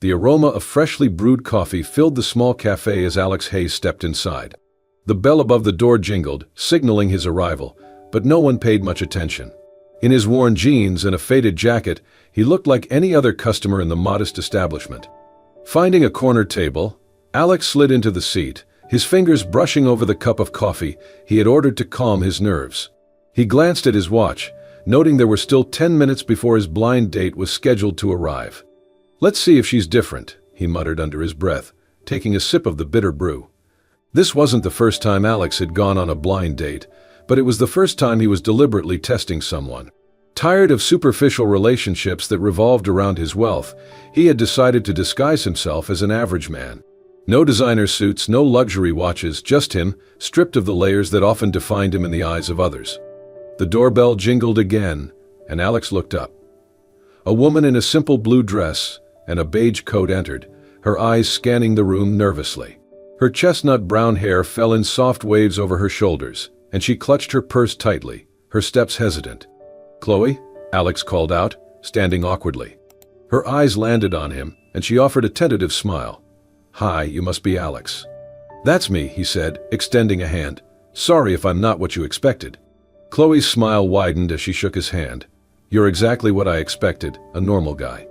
The aroma of freshly brewed coffee filled the small cafe as Alex Hayes stepped inside. The bell above the door jingled, signaling his arrival, but no one paid much attention. In his worn jeans and a faded jacket, he looked like any other customer in the modest establishment. Finding a corner table, Alex slid into the seat, his fingers brushing over the cup of coffee he had ordered to calm his nerves. He glanced at his watch, noting there were still 10 minutes before his blind date was scheduled to arrive. "Let's see if she's different," he muttered under his breath, taking a sip of the bitter brew. This wasn't the first time Alex had gone on a blind date, but it was the first time he was deliberately testing someone. Tired of superficial relationships that revolved around his wealth, he had decided to disguise himself as an average man. No designer suits, no luxury watches, just him, stripped of the layers that often defined him in the eyes of others. The doorbell jingled again, and Alex looked up. A woman in a simple blue dress and a beige coat entered, her eyes scanning the room nervously. Her chestnut brown hair fell in soft waves over her shoulders, and she clutched her purse tightly, her steps hesitant. "Chloe?" Alex called out, standing awkwardly. Her eyes landed on him, and she offered a tentative smile. "Hi, you must be Alex." "That's me," he said, extending a hand. "Sorry if I'm not what you expected." Chloe's smile widened as she shook his hand. "You're exactly what I expected, a normal guy."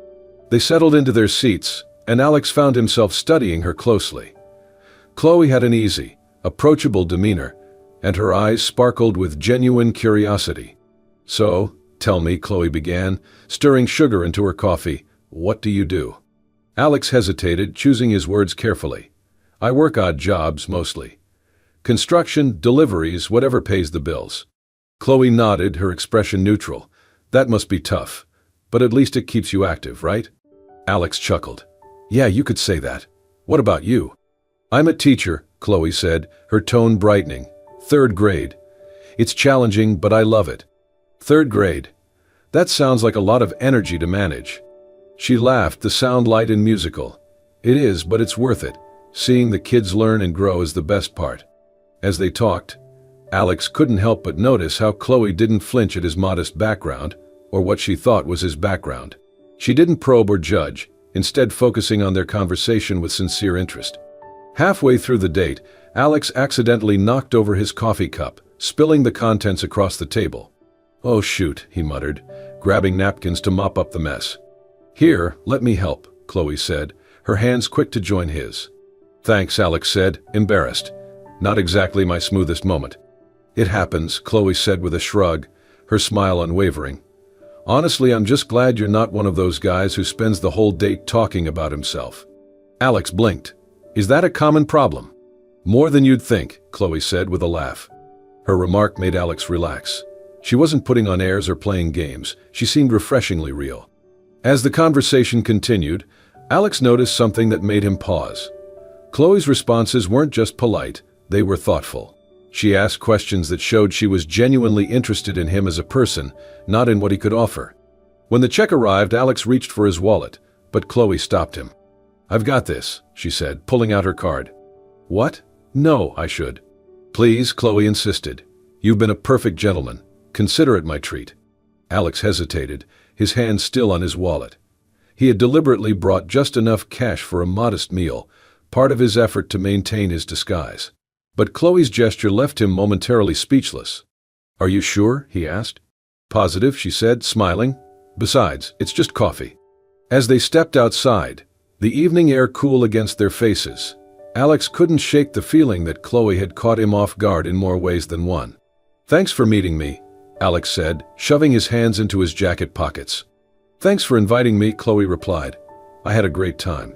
They settled into their seats, and Alex found himself studying her closely. Chloe had an easy, approachable demeanor, and her eyes sparkled with genuine curiosity. "So, tell me," Chloe began, stirring sugar into her coffee, "what do you do?" Alex hesitated, choosing his words carefully. "I work odd jobs, mostly. Construction, deliveries, whatever pays the bills." Chloe nodded, her expression neutral. "That must be tough, but at least it keeps you active, right?" Alex chuckled. "Yeah, you could say that. What about you?" "I'm a teacher," Chloe said, her tone brightening. "Third grade. It's challenging, but I love it." "Third grade. That sounds like a lot of energy to manage." She laughed, the sound light and musical. "It is, but it's worth it. Seeing the kids learn and grow is the best part." As they talked, Alex couldn't help but notice how Chloe didn't flinch at his modest background, or what she thought was his background. She didn't probe or judge, instead focusing on their conversation with sincere interest. Halfway through the date, Alex accidentally knocked over his coffee cup, spilling the contents across the table. "Oh shoot," he muttered, grabbing napkins to mop up the mess. "Here, let me help," Chloe said, her hands quick to join his. "Thanks," Alex said, embarrassed. "Not exactly my smoothest moment." "It happens," Chloe said with a shrug, her smile unwavering. "Honestly, I'm just glad you're not one of those guys who spends the whole date talking about himself." Alex blinked. "Is that a common problem?" "More than you'd think," Chloe said with a laugh. Her remark made Alex relax. She wasn't putting on airs or playing games. She seemed refreshingly real. As the conversation continued, Alex noticed something that made him pause. Chloe's responses weren't just polite, they were thoughtful. She asked questions that showed she was genuinely interested in him as a person, not in what he could offer. When the check arrived, Alex reached for his wallet, but Chloe stopped him. "I've got this," she said, pulling out her card. "What? No, I should." "Please," Chloe insisted. "You've been a perfect gentleman. Consider it my treat." Alex hesitated, his hand still on his wallet. He had deliberately brought just enough cash for a modest meal, part of his effort to maintain his disguise. But Chloe's gesture left him momentarily speechless. "Are you sure?" he asked. "Positive," she said, smiling. "Besides, it's just coffee." As they stepped outside, the evening air cool against their faces, Alex couldn't shake the feeling that Chloe had caught him off guard in more ways than one. "Thanks for meeting me," Alex said, shoving his hands into his jacket pockets. "Thanks for inviting me," Chloe replied. "I had a great time."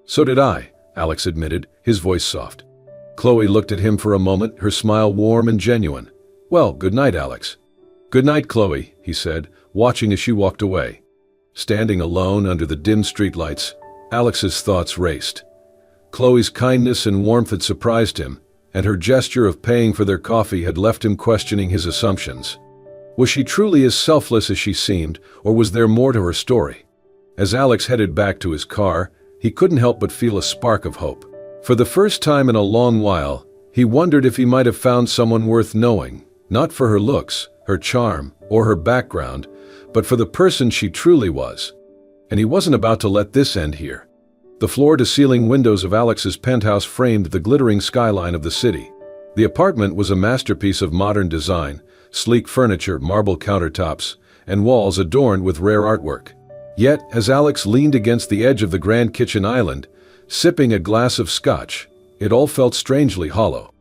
"So did I," Alex admitted, his voice soft. Chloe looked at him for a moment, her smile warm and genuine. "Well, good night, Alex." "Good night, Chloe," he said, watching as she walked away. Standing alone under the dim streetlights, Alex's thoughts raced. Chloe's kindness and warmth had surprised him, and her gesture of paying for their coffee had left him questioning his assumptions. Was she truly as selfless as she seemed, or was there more to her story? As Alex headed back to his car, he couldn't help but feel a spark of hope. For the first time in a long while, he wondered if he might have found someone worth knowing, not for her looks, her charm, or her background, but for the person she truly was. And he wasn't about to let this end here. The floor-to-ceiling windows of Alex's penthouse framed the glittering skyline of the city. The apartment was a masterpiece of modern design, sleek furniture, marble countertops, and walls adorned with rare artwork. Yet, as Alex leaned against the edge of the grand kitchen island, sipping a glass of scotch, it all felt strangely hollow.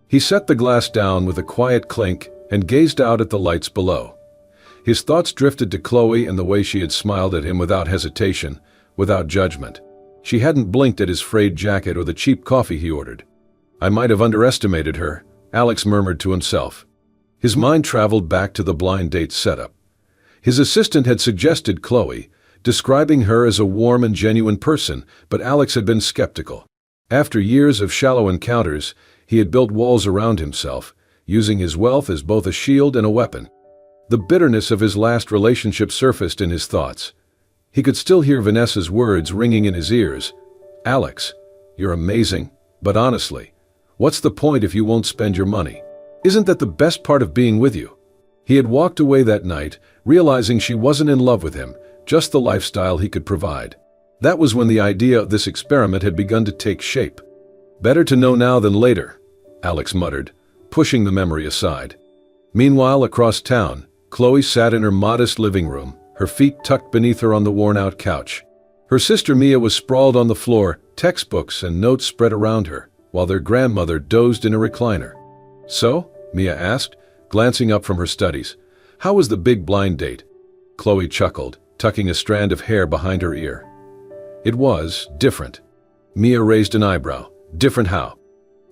He set the glass down with a quiet clink and gazed out at the lights below. His thoughts drifted to Chloe and the way she had smiled at him without hesitation, without judgment. She hadn't blinked at his frayed jacket or the cheap coffee he ordered. I might have underestimated her, Alex murmured to himself. His mind traveled back to the blind date setup. His assistant had suggested Chloe, describing her as a warm and genuine person, but Alex had been skeptical. After years of shallow encounters, he had built walls around himself, using his wealth as both a shield and a weapon. The bitterness of his last relationship surfaced in his thoughts. He could still hear Vanessa's words ringing in his ears. "Alex, you're amazing, but honestly, what's the point if you won't spend your money? Isn't that the best part of being with you?" He had walked away that night, realizing she wasn't in love with him, just the lifestyle he could provide. That was when the idea of this experiment had begun to take shape. "Better to know now than later," Alex muttered, pushing the memory aside. Meanwhile, across town, Chloe sat in her modest living room, her feet tucked beneath her on the worn-out couch. Her sister Mia was sprawled on the floor, textbooks and notes spread around her, while their grandmother dozed in a recliner. "So?" Mia asked, glancing up from her studies. "How was the big blind date?" Chloe chuckled, tucking a strand of hair behind her ear. "It was different." Mia raised an eyebrow. "Different how?"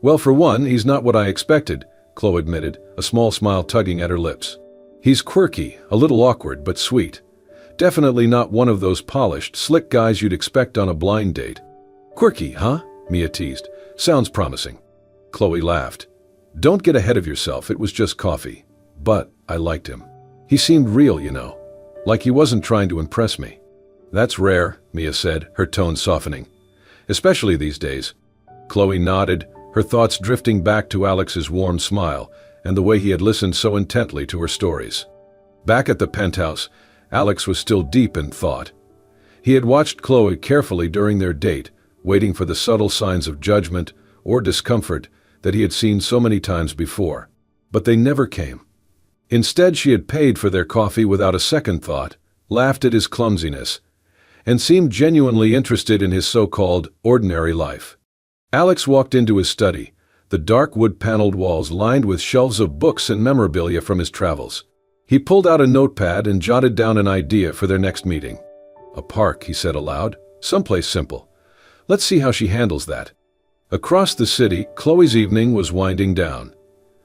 "Well, for one, he's not what I expected," Chloe admitted, a small smile tugging at her lips. "He's quirky, a little awkward, but sweet. Definitely not one of those polished, slick guys you'd expect on a blind date." "Quirky, huh?" Mia teased. "Sounds promising." Chloe laughed. "Don't get ahead of yourself, it was just coffee. But I liked him. He seemed real, you know. Like he wasn't trying to impress me." "That's rare," Mia said, her tone softening. "Especially these days." Chloe nodded, her thoughts drifting back to Alex's warm smile and the way he had listened so intently to her stories. Back at the penthouse, Alex was still deep in thought. He had watched Chloe carefully during their date, waiting for the subtle signs of judgment or discomfort that he had seen so many times before. But they never came. Instead, she had paid for their coffee without a second thought, laughed at his clumsiness, and seemed genuinely interested in his so-called ordinary life. Alex walked into his study, the dark wood-paneled walls lined with shelves of books and memorabilia from his travels. He pulled out a notepad and jotted down an idea for their next meeting. "A park," he said aloud. "Someplace simple. Let's see how she handles that." Across the city, Chloe's evening was winding down.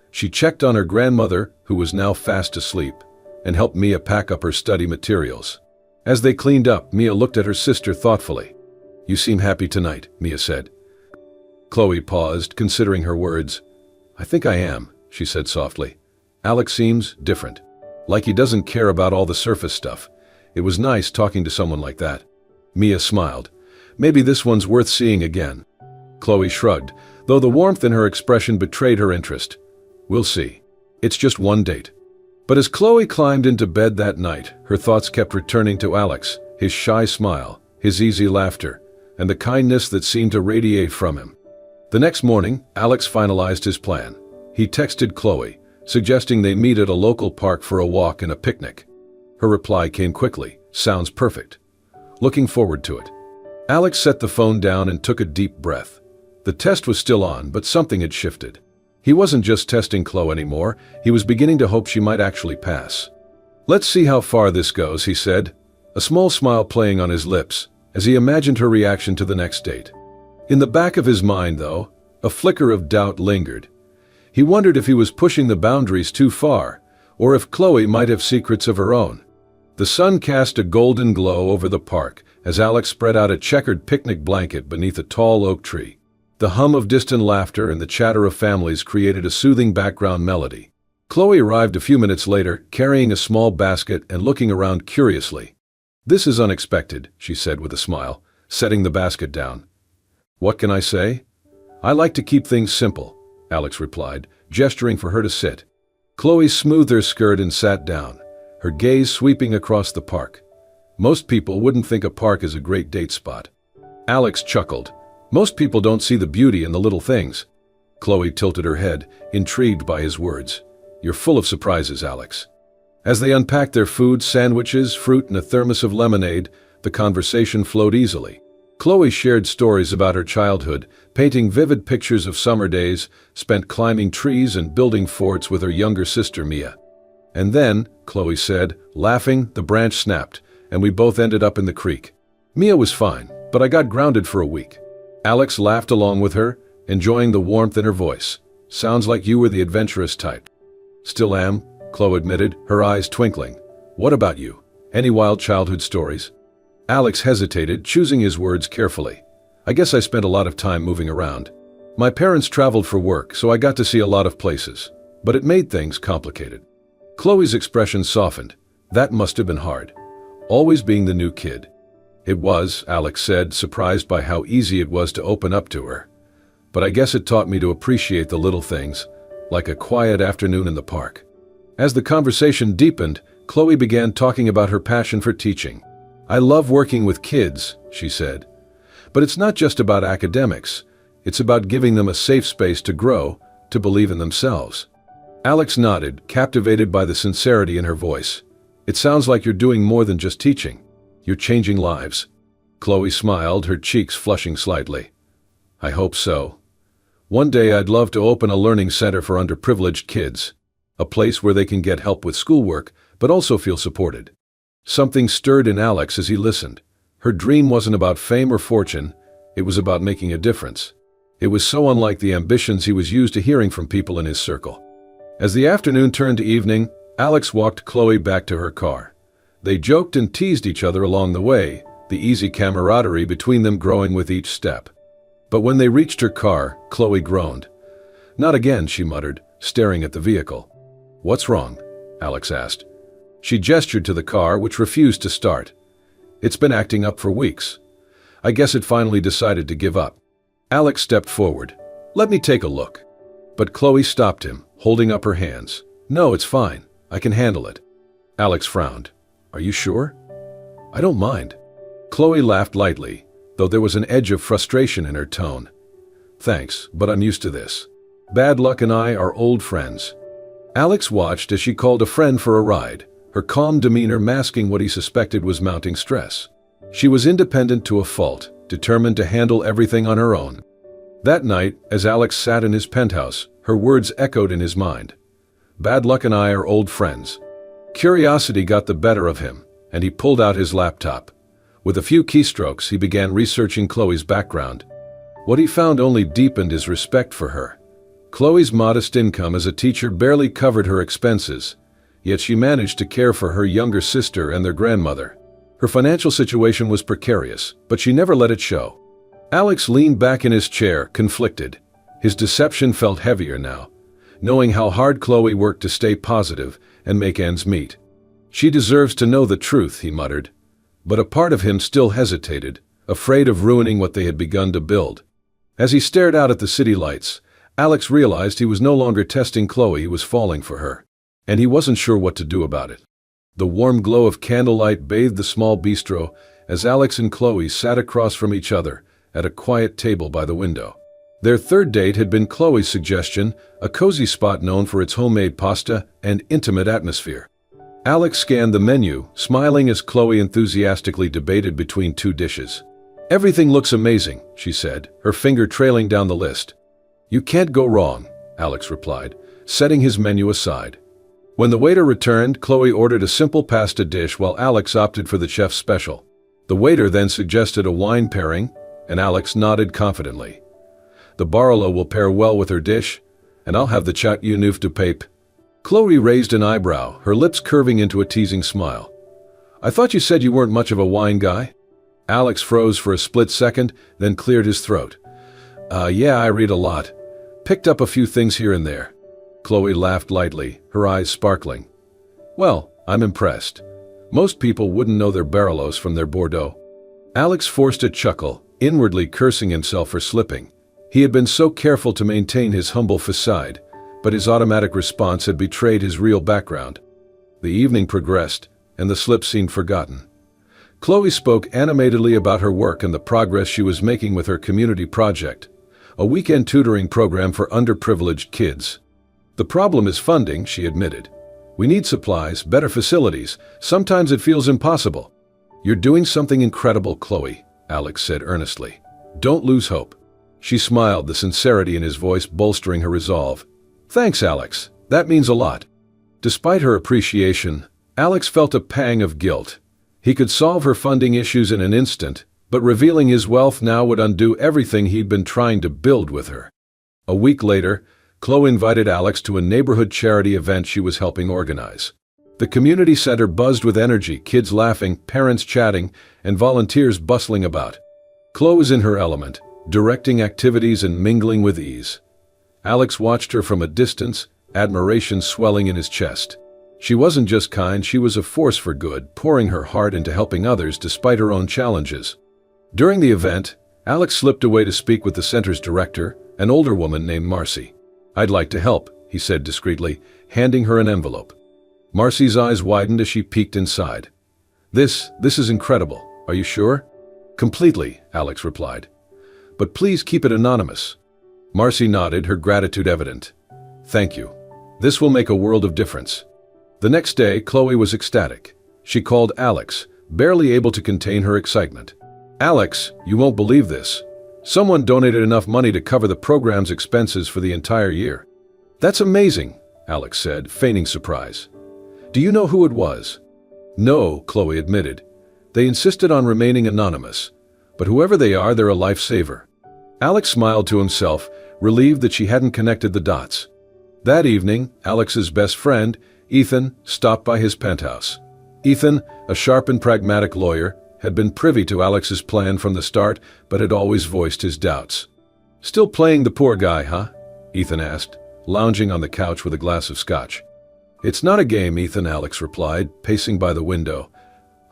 She checked on her grandmother, who was now fast asleep, and helped Mia pack up her study materials. As they cleaned up, Mia looked at her sister thoughtfully. "You seem happy tonight," Mia said. Chloe paused, considering her words. "I think I am," she said softly. "Alex seems different. Like he doesn't care about all the surface stuff. It was nice talking to someone like that." Mia smiled. "Maybe this one's worth seeing again." Chloe shrugged, though the warmth in her expression betrayed her interest. "We'll see. It's just one date." But as Chloe climbed into bed that night, her thoughts kept returning to Alex, his shy smile, his easy laughter, and the kindness that seemed to radiate from him. The next morning, Alex finalized his plan. He texted Chloe, suggesting they meet at a local park for a walk and a picnic. Her reply came quickly. "Sounds perfect. Looking forward to it." Alex set the phone down and took a deep breath. The test was still on, but something had shifted. He wasn't just testing Chloe anymore, he was beginning to hope she might actually pass. "Let's see how far this goes," he said, a small smile playing on his lips, as he imagined her reaction to the next date. In the back of his mind, though, a flicker of doubt lingered. He wondered if he was pushing the boundaries too far, or if Chloe might have secrets of her own. The sun cast a golden glow over the park as Alex spread out a checkered picnic blanket beneath a tall oak tree. The hum of distant laughter and the chatter of families created a soothing background melody. Chloe arrived a few minutes later, carrying a small basket and looking around curiously. "This is unexpected," she said with a smile, setting the basket down. "What can I say? I like to keep things simple," Alex replied, gesturing for her to sit. Chloe smoothed her skirt and sat down, her gaze sweeping across the park. Most people wouldn't think a park is a great date spot. Alex chuckled. Most people don't see the beauty in the little things. Chloe tilted her head, intrigued by his words. You're full of surprises, Alex. As they unpacked their food, sandwiches, fruit, and a thermos of lemonade, the conversation flowed easily. Chloe shared stories about her childhood, painting vivid pictures of summer days, spent climbing trees and building forts with her younger sister Mia. And then, Chloe said, laughing, the branch snapped, and we both ended up in the creek. Mia was fine, but I got grounded for a week. Alex laughed along with her, enjoying the warmth in her voice. Sounds like you were the adventurous type. Still am, Chloe admitted, her eyes twinkling. What about you? Any wild childhood stories? Alex hesitated, choosing his words carefully. I guess I spent a lot of time moving around. My parents traveled for work, so I got to see a lot of places. But it made things complicated. Chloe's expression softened. That must have been hard. Always being the new kid. It was, Alex said, surprised by how easy it was to open up to her. But I guess it taught me to appreciate the little things, like a quiet afternoon in the park. As the conversation deepened, Chloe began talking about her passion for teaching. I love working with kids, she said. But it's not just about academics. It's about giving them a safe space to grow, to believe in themselves. Alex nodded, captivated by the sincerity in her voice. It sounds like you're doing more than just teaching. You're changing lives. Chloe smiled, her cheeks flushing slightly. I hope so. One day I'd love to open a learning center for underprivileged kids. A place where they can get help with schoolwork, but also feel supported. Something stirred in Alex as he listened. Her dream wasn't about fame or fortune, it was about making a difference. It was so unlike the ambitions he was used to hearing from people in his circle. As the afternoon turned to evening, Alex walked Chloe back to her car. They joked and teased each other along the way, the easy camaraderie between them growing with each step. But when they reached her car, Chloe groaned. Not again, she muttered, staring at the vehicle. What's wrong? Alex asked. She gestured to the car, which refused to start. It's been acting up for weeks. I guess it finally decided to give up. Alex stepped forward. Let me take a look. But Chloe stopped him, holding up her hands. No, it's fine. I can handle it. Alex frowned. Are you sure? I don't mind. Chloe laughed lightly, though there was an edge of frustration in her tone. Thanks, but I'm used to this. Bad luck and I are old friends. Alex watched as she called a friend for a ride, her calm demeanor masking what he suspected was mounting stress. She was independent to a fault, determined to handle everything on her own. That night, as Alex sat in his penthouse, her words echoed in his mind. Bad luck and I are old friends. Curiosity got the better of him, and he pulled out his laptop. With a few keystrokes, he began researching Chloe's background. What he found only deepened his respect for her. Chloe's modest income as a teacher barely covered her expenses, yet she managed to care for her younger sister and their grandmother. Her financial situation was precarious, but she never let it show. Alex leaned back in his chair, conflicted. His deception felt heavier now, knowing how hard Chloe worked to stay positive and make ends meet. She deserves to know the truth, he muttered. But a part of him still hesitated, afraid of ruining what they had begun to build. As he stared out at the city lights, Alex realized he was no longer testing Chloe, he was falling for her. And he wasn't sure what to do about it. The warm glow of candlelight bathed the small bistro as Alex and Chloe sat across from each other at a quiet table by the window. Their third date had been Chloe's suggestion, a cozy spot known for its homemade pasta and intimate atmosphere. Alex scanned the menu, smiling as Chloe enthusiastically debated between two dishes. Everything looks amazing, she said, her finger trailing down the list. You can't go wrong, Alex replied, setting his menu aside. When the waiter returned, Chloe ordered a simple pasta dish while Alex opted for the chef's special. The waiter then suggested a wine pairing, and Alex nodded confidently. The Barolo will pair well with her dish, and I'll have the chat you neuf du pape. Chloe raised an eyebrow, her lips curving into a teasing smile. I thought you said you weren't much of a wine guy? Alex froze for a split second, then cleared his throat. Yeah, I read a lot. Picked up a few things here and there. Chloe laughed lightly, her eyes sparkling. Well, I'm impressed. Most people wouldn't know their Barolos from their Bordeaux. Alex forced a chuckle, inwardly cursing himself for slipping. He had been so careful to maintain his humble facade, but his automatic response had betrayed his real background. The evening progressed, and the slip seemed forgotten. Chloe spoke animatedly about her work and the progress she was making with her community project, a weekend tutoring program for underprivileged kids. "The problem is funding," she admitted. "We need supplies, better facilities. Sometimes it feels impossible." "You're doing something incredible, Chloe," Alex said earnestly. "Don't lose hope." She smiled, the sincerity in his voice bolstering her resolve. "Thanks, Alex. That means a lot." Despite her appreciation, Alex felt a pang of guilt. He could solve her funding issues in an instant, but revealing his wealth now would undo everything he'd been trying to build with her. A week later, Chloe invited Alex to a neighborhood charity event she was helping organize. The community center buzzed with energy, kids laughing, parents chatting, and volunteers bustling about. Chloe was in her element, directing activities and mingling with ease. Alex watched her from a distance, admiration swelling in his chest. She wasn't just kind, she was a force for good, pouring her heart into helping others despite her own challenges. During the event, Alex slipped away to speak with the center's director, an older woman named Marcy. "I'd like to help," he said discreetly, handing her an envelope. Marcy's eyes widened as she peeked inside. This is incredible. Are you sure?" "Completely," Alex replied. "But please keep it anonymous." Marcy nodded, her gratitude evident. "Thank you. This will make a world of difference." The next day, Chloe was ecstatic. She called Alex, barely able to contain her excitement. "Alex, you won't believe this. Someone donated enough money to cover the program's expenses for the entire year." "That's amazing," Alex said, feigning surprise. "Do you know who it was?" "No," Chloe admitted. "They insisted on remaining anonymous. But whoever they are, they're a lifesaver." Alex smiled to himself, relieved that she hadn't connected the dots. That evening, Alex's best friend, Ethan, stopped by his penthouse. Ethan, a sharp and pragmatic lawyer, had been privy to Alex's plan from the start, but had always voiced his doubts. "Still playing the poor guy, huh?" Ethan asked, lounging on the couch with a glass of scotch. "It's not a game, Ethan," Alex replied, pacing by the window.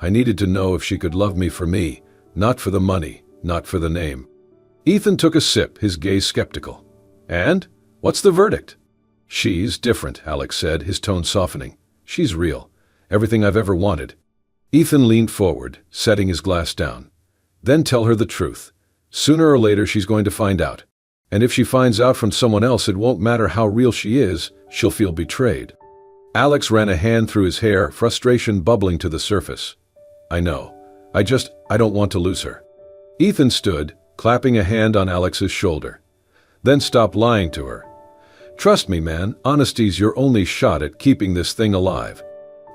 "I needed to know if she could love me for me, not for the money, not for the name." Ethan took a sip, his gaze skeptical. "And? What's the verdict?" "She's different," Alex said, his tone softening. "She's real. Everything I've ever wanted." Ethan leaned forward, setting his glass down. "Then tell her the truth. Sooner or later she's going to find out. And if she finds out from someone else, it won't matter how real she is, she'll feel betrayed." Alex ran a hand through his hair, frustration bubbling to the surface. "I know. I don't want to lose her." Ethan stood, clapping a hand on Alex's shoulder. "Then stop lying to her. Trust me, man, honesty's your only shot at keeping this thing alive."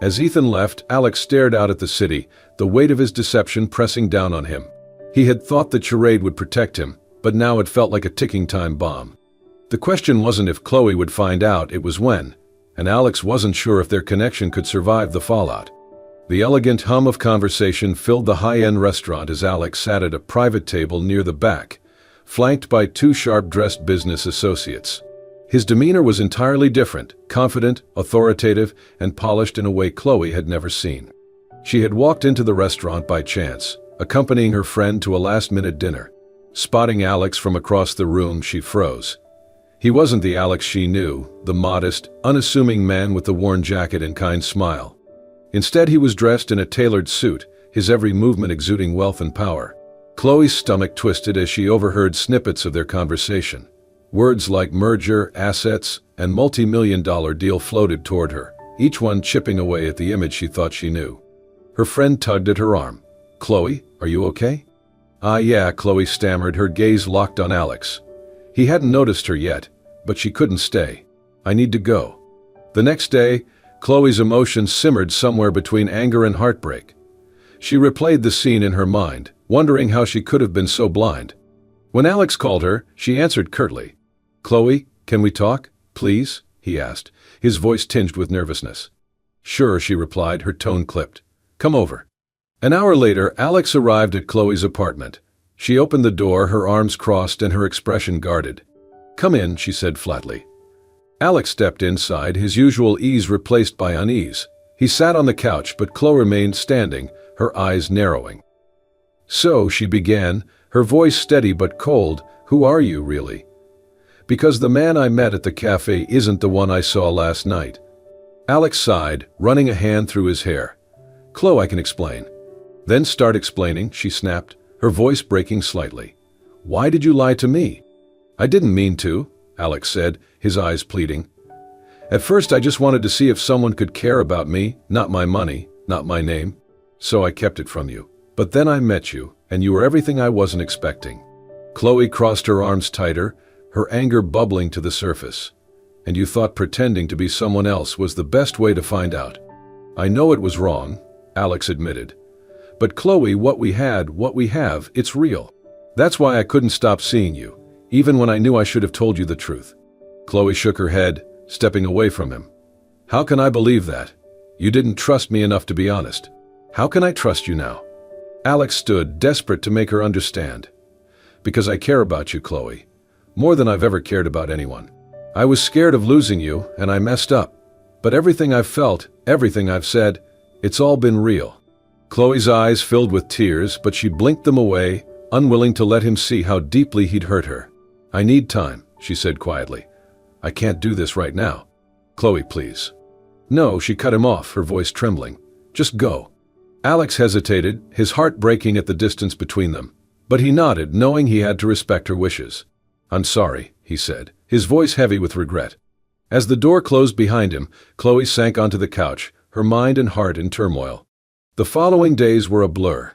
As Ethan left, Alex stared out at the city, the weight of his deception pressing down on him. He had thought the charade would protect him, but now it felt like a ticking time bomb. The question wasn't if Chloe would find out, it was when, and Alex wasn't sure if their connection could survive the fallout. The elegant hum of conversation filled the high-end restaurant as Alex sat at a private table near the back, flanked by two sharp-dressed business associates. His demeanor was entirely different, confident, authoritative, and polished in a way Chloe had never seen. She had walked into the restaurant by chance, accompanying her friend to a last-minute dinner. Spotting Alex from across the room, she froze. He wasn't the Alex she knew, the modest, unassuming man with the worn jacket and kind smile. Instead, he was dressed in a tailored suit, his every movement exuding wealth and power. Chloe's stomach twisted as she overheard snippets of their conversation. Words like merger, assets, and multi-million-dollar deal floated toward her, each one chipping away at the image she thought she knew. Her friend tugged at her arm. "Chloe, are you okay?" Yeah," Chloe stammered, her gaze locked on Alex. He hadn't noticed her yet, but she couldn't stay. "I need to go." The next day, Chloe's emotions simmered somewhere between anger and heartbreak. She replayed the scene in her mind, wondering how she could have been so blind. When Alex called her, she answered curtly. "Chloe, can we talk, please?" he asked, his voice tinged with nervousness. "Sure," she replied, her tone clipped. "Come over." An hour later, Alex arrived at Chloe's apartment. She opened the door, her arms crossed and her expression guarded. "Come in," she said flatly. Alex stepped inside, his usual ease replaced by unease. He sat on the couch, but Chloe remained standing, her eyes narrowing. "So," she began, her voice steady but cold, "who are you, really?" "Because the man I met at the cafe isn't the one I saw last night." Alex sighed, running a hand through his hair. "Chloe, I can explain. Then start explaining, she snapped, her voice breaking slightly. Why did you lie to me? I didn't mean to, Alex said, his eyes pleading. At first I just wanted to see if someone could care about me, not my money, not my name. So I kept it from you. But then I met you, and you were everything I wasn't expecting. Chloe crossed her arms tighter, her anger bubbling to the surface. And you thought pretending to be someone else was the best way to find out. I know it was wrong, Alex admitted. But Chloe, what we have, it's real. That's why I couldn't stop seeing you, even when I knew I should have told you the truth. Chloe shook her head, stepping away from him. How can I believe that? You didn't trust me enough to be honest. How can I trust you now? Alex stood, desperate to make her understand. Because I care about you, Chloe. More than I've ever cared about anyone. I was scared of losing you, and I messed up. But everything I've felt, everything I've said, it's all been real. Chloe's eyes filled with tears, but she blinked them away, unwilling to let him see how deeply he'd hurt her. I need time, she said quietly. I can't do this right now. Chloe, please. No, she cut him off, her voice trembling. Just go. Alex hesitated, his heart breaking at the distance between them. But he nodded, knowing he had to respect her wishes. I'm sorry, he said, his voice heavy with regret. As the door closed behind him, Chloe sank onto the couch, her mind and heart in turmoil. The following days were a blur.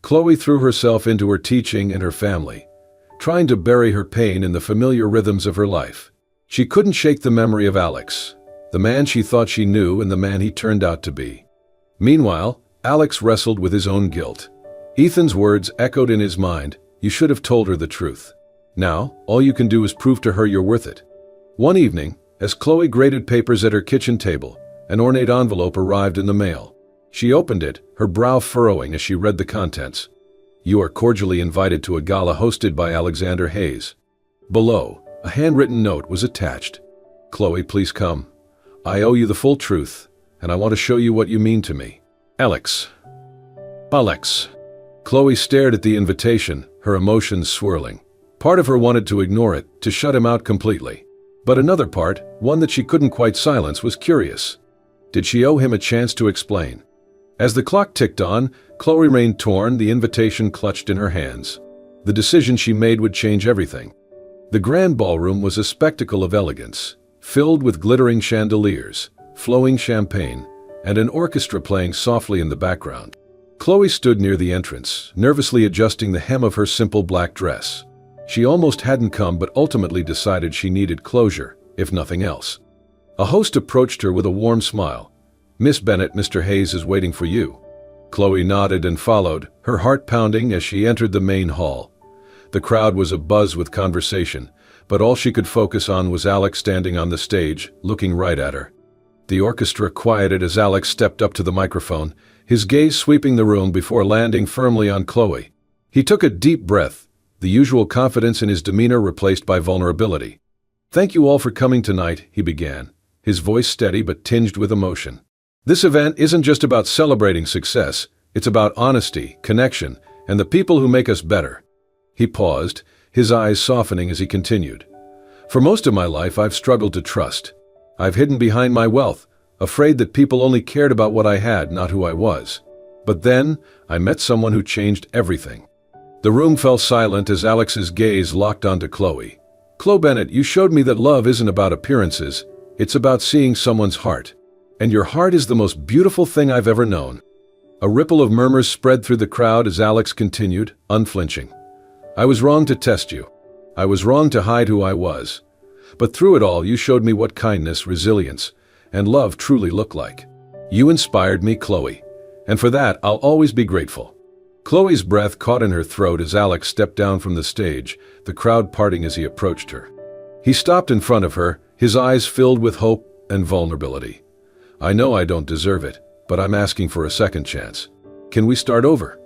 Chloe threw herself into her teaching and her family, trying to bury her pain in the familiar rhythms of her life. She couldn't shake the memory of Alex, the man she thought she knew and the man he turned out to be. Meanwhile, Alex wrestled with his own guilt. Ethan's words echoed in his mind, you should have told her the truth. Now, all you can do is prove to her you're worth it. One evening, as Chloe graded papers at her kitchen table, an ornate envelope arrived in the mail. She opened it, her brow furrowing as she read the contents. You are cordially invited to a gala hosted by Alexander Hayes. Below, a handwritten note was attached. Chloe, please come. I owe you the full truth, and I want to show you what you mean to me. Alex. Chloe stared at the invitation, her emotions swirling. Part of her wanted to ignore it, to shut him out completely. But another part, one that she couldn't quite silence, was curious. Did she owe him a chance to explain? As the clock ticked on, Chloe remained torn, the invitation clutched in her hands. The decision she made would change everything. The grand ballroom was a spectacle of elegance, filled with glittering chandeliers, flowing champagne, and an orchestra playing softly in the background. Chloe stood near the entrance, nervously adjusting the hem of her simple black dress. She almost hadn't come but ultimately decided she needed closure, if nothing else. A host approached her with a warm smile. Miss Bennett, Mr. Hayes is waiting for you. Chloe nodded and followed, her heart pounding as she entered the main hall. The crowd was abuzz with conversation, but all she could focus on was Alex standing on the stage, looking right at her. The orchestra quieted as Alex stepped up to the microphone, his gaze sweeping the room before landing firmly on Chloe. He took a deep breath, the usual confidence in his demeanor replaced by vulnerability. Thank you all for coming tonight, he began, his voice steady but tinged with emotion. This event isn't just about celebrating success, it's about honesty, connection, and the people who make us better. He paused, his eyes softening as he continued. For most of my life, I've struggled to trust. I've hidden behind my wealth, afraid that people only cared about what I had, not who I was. But then, I met someone who changed everything. The room fell silent as Alex's gaze locked onto Chloe. Chloe Bennett, you showed me that love isn't about appearances, it's about seeing someone's heart. And your heart is the most beautiful thing I've ever known. A ripple of murmurs spread through the crowd as Alex continued, unflinching. I was wrong to test you. I was wrong to hide who I was. But through it all, you showed me what kindness, resilience, and love truly look like. You inspired me, Chloe. And for that, I'll always be grateful. Chloe's breath caught in her throat as Alex stepped down from the stage, the crowd parting as he approached her. He stopped in front of her, his eyes filled with hope and vulnerability. I know I don't deserve it, but I'm asking for a second chance. Can we start over?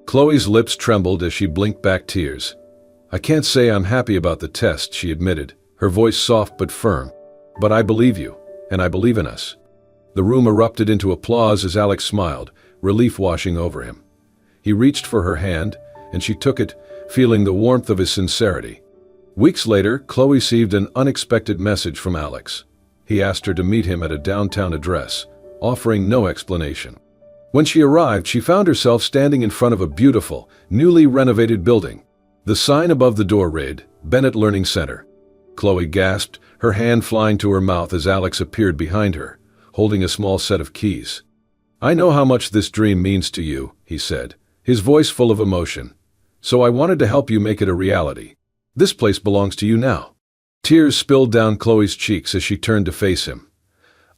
Chloe's lips trembled as she blinked back tears. I can't say I'm happy about the test, she admitted, her voice soft but firm. But I believe you, and I believe in us. The room erupted into applause as Alex smiled, relief washing over him. He reached for her hand, and she took it, feeling the warmth of his sincerity. Weeks later, Chloe received an unexpected message from Alex. He asked her to meet him at a downtown address, offering no explanation. When she arrived, she found herself standing in front of a beautiful, newly renovated building. The sign above the door read, Bennett Learning Center. Chloe gasped, her hand flying to her mouth as Alex appeared behind her, holding a small set of keys. "I know how much this dream means to you," he said, his voice full of emotion. "So I wanted to help you make it a reality. This place belongs to you now." Tears spilled down Chloe's cheeks as she turned to face him.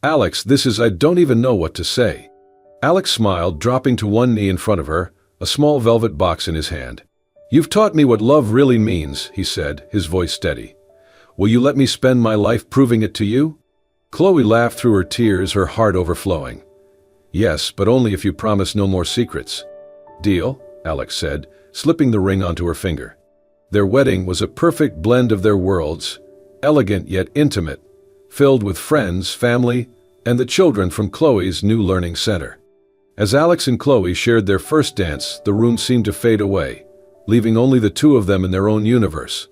"Alex, I don't even know what to say." Alex smiled, dropping to one knee in front of her, a small velvet box in his hand. "You've taught me what love really means," he said, his voice steady. "Will you let me spend my life proving it to you?" Chloe laughed through her tears, her heart overflowing. "Yes, but only if you promise no more secrets." "Deal," Alex said, slipping the ring onto her finger. Their wedding was a perfect blend of their worlds, elegant yet intimate, filled with friends, family, and the children from Chloe's new learning center. As Alex and Chloe shared their first dance, the room seemed to fade away, leaving only the two of them in their own universe.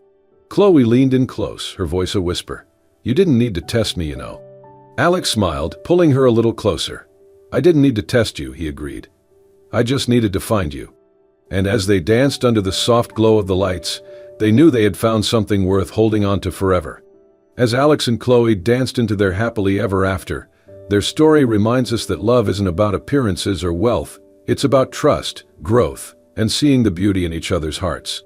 Chloe leaned in close, her voice a whisper. "You didn't need to test me, you know." Alex smiled, pulling her a little closer. "I didn't need to test you," he agreed. "I just needed to find you." And as they danced under the soft glow of the lights, they knew they had found something worth holding on to forever. As Alex and Chloe danced into their happily ever after, their story reminds us that love isn't about appearances or wealth, it's about trust, growth, and seeing the beauty in each other's hearts.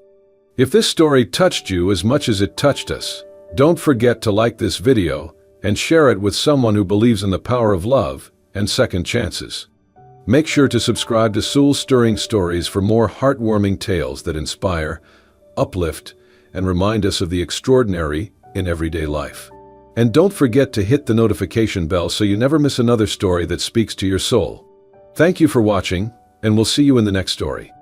If this story touched you as much as it touched us, don't forget to like this video and share it with someone who believes in the power of love and second chances. Make sure to subscribe to soul-stirring stories for more heartwarming tales that inspire, uplift, and remind us of the extraordinary in everyday life. And don't forget to hit the notification bell so you never miss another story that speaks to your soul. Thank you for watching, and we'll see you in the next story.